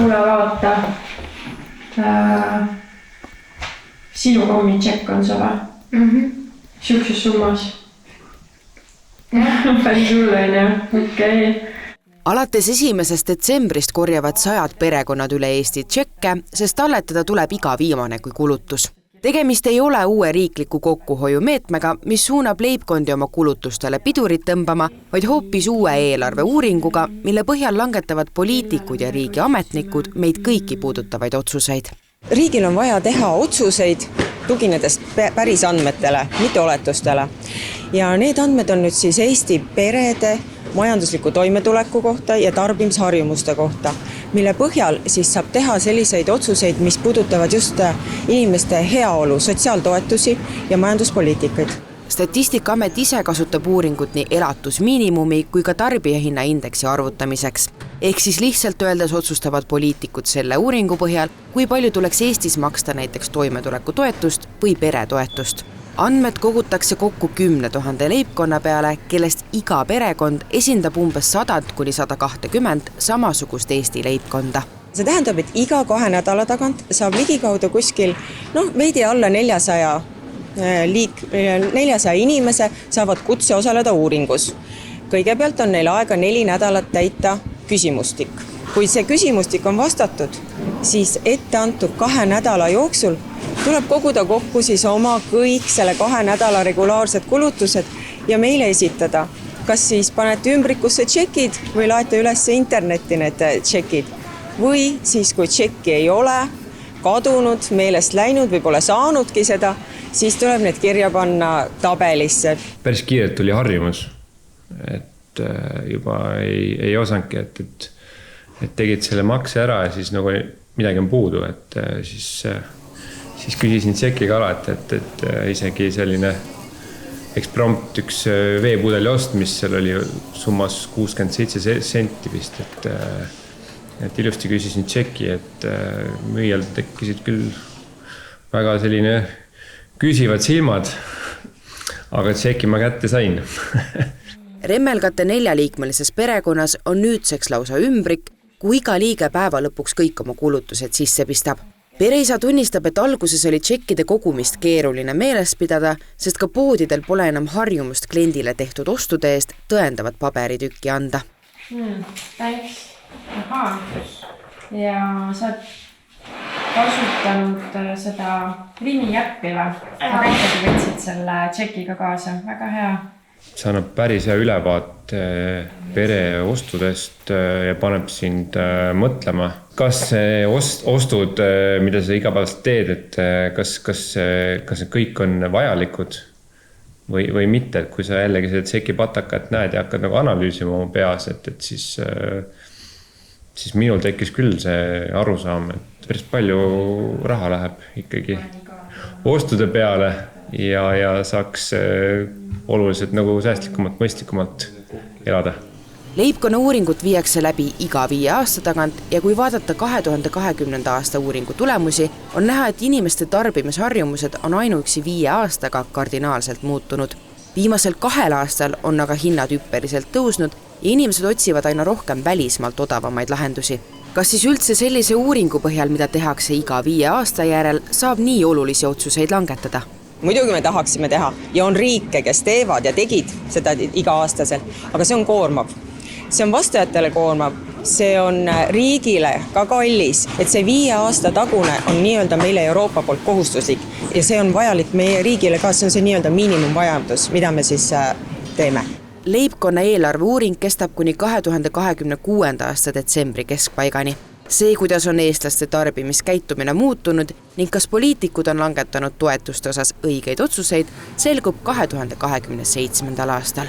kuule vaata, sinu kommitšekk on see või? Siukses summas. Päris hulleine, okei. Alates 1. detsembrist korjavad 100 perekonnad üle Eesti tšekke, sest talletada tuleb iga viimane kui kulutus. Tegemist ei ole uue riikliku kokkuhoiumeetmega, mis suunab leibkondi oma kulutustele pidurit tõmbama, vaid hoopis uue eelarve uuringuga, mille põhjal langetavad poliitikud ja riigi ametnikud meid kõiki puudutavaid otsuseid. Riigil on vaja teha otsuseid, tuginedes päris andmetele, mitte oletustele. Ja need andmed on nüüd siis Eesti perede majandusliku toimetuleku kohta ja tarbimisharjumuste kohta, mille põhjal siis saab teha selliseid otsuseid, mis puudutavad just inimeste heaolu, sotsiaaltoetusi ja majanduspoliitikaid. Statistikaamet ise kasutab uuringut nii elatusmiinimumi kui ka tarbijahinnaindeksi arvutamiseks. Ehk siis lihtsalt öeldes otsustavad poliitikud selle uuringu põhjal, kui palju tuleks Eestis maksta näiteks toimetulekutoetust või peretoetust. Andmed kogutakse kokku 10 000 leibkonna peale, kellest iga perekond esindab umbes 100–120 samasugust Eesti leibkonda. See tähendab, et iga 2 nädala tagant saab ligikaudu kuskil veidi alla 400 inimese saavad kutse osaleda uuringus. Kõigepealt on neil aega 4 nädalat täita küsimustik. Kui see küsimustik on vastatud, siis ette antud 2 nädala jooksul tuleb koguda kokku siis oma kõik selle 2 nädala regulaarsed kulutused ja meile esitada. Kas siis panete ümbrikusse tšekid või laete üles internetti need tšekid? Või siis, kui tšekki ei ole, kadunud, meelest läinud või pole saanudki seda, siis tuleb need kirja panna tabelisse. Päris kiirelt tuli harjumus, et juba ei osanudki, et tegid selle makse ära ja siis nagu midagi on puudu, et siis küsisin tšekiga ala, et isegi selline eksprompt üks veepudeli ost, mis seal oli summas 67 senti vist, et ilusti küsisin tšeki, et müüjal tekkisid küll väga selline küsivad silmad, aga tšeki ma kätte sain. Remmelgate 4-liikmelises perekonnas on nüüdseks lausa ümbrik, kui iga liige päeva lõpuks kõik oma kulutused sisse pistab. Pereisa tunnistab, et alguses oli tšekkide kogumist keeruline meeles pidada, sest ka poodidel pole enam harjumust kliendile tehtud ostude eest tõendavat paberitükki anda. Täiks. Aha. Ja sa kasutanud seda Rimi jäppi või? Väikegi võtsid selle tšekiga kaasa. Väga hea. See annab päris hea ülevaate pere ostudest ja paneb sind mõtlema. Kas ostud, mida sa igapäevaselt teed, et kas need kõik on vajalikud või mitte? Et kui sa jällegi seda tšeki patakat näed ja hakkad nagu analüüsima oma peas, et siis minul tekkis küll see arusaam, et päris palju raha läheb ikkagi ostude peale ja saaks oluliselt nagu säästlikumalt, mõistlikumalt elada. Leibkonna uuringut viiakse läbi iga 5 aasta tagant ja kui vaadata 2020. aasta uuringu tulemusi, on näha, et inimeste tarbimisharjumused on ainuüksi 5 aastaga kardinaalselt muutunud. Viimasel 2 aastal on aga hinnad hüppeliselt tõusnud ja inimesed otsivad aina rohkem välismaalt odavamaid lahendusi. Kas siis üldse sellise uuringu põhjal, mida tehakse iga 5 aasta järel, saab nii olulisi otsuseid langetada? Muidugi me tahaksime teha ja on riike, kes teevad ja tegid seda iga aastaselt, aga see on koormav. See on vastajatele koormav, see on riigile ka kallis, et see 5 aasta tagune on nii-öelda meile Euroopa poolt kohustuslik ja see on vajalik meie riigile ka, see on see nii-öelda miinimumvajadus, mida me siis teeme. Leibkonna eelarve uuring kestab kuni 2026. aasta detsembri keskpaigani. See, kuidas on eestlaste tarbimiskäitumine muutunud ning kas poliitikud on langetanud toetuste osas õigeid otsuseid, selgub 2027. aastal.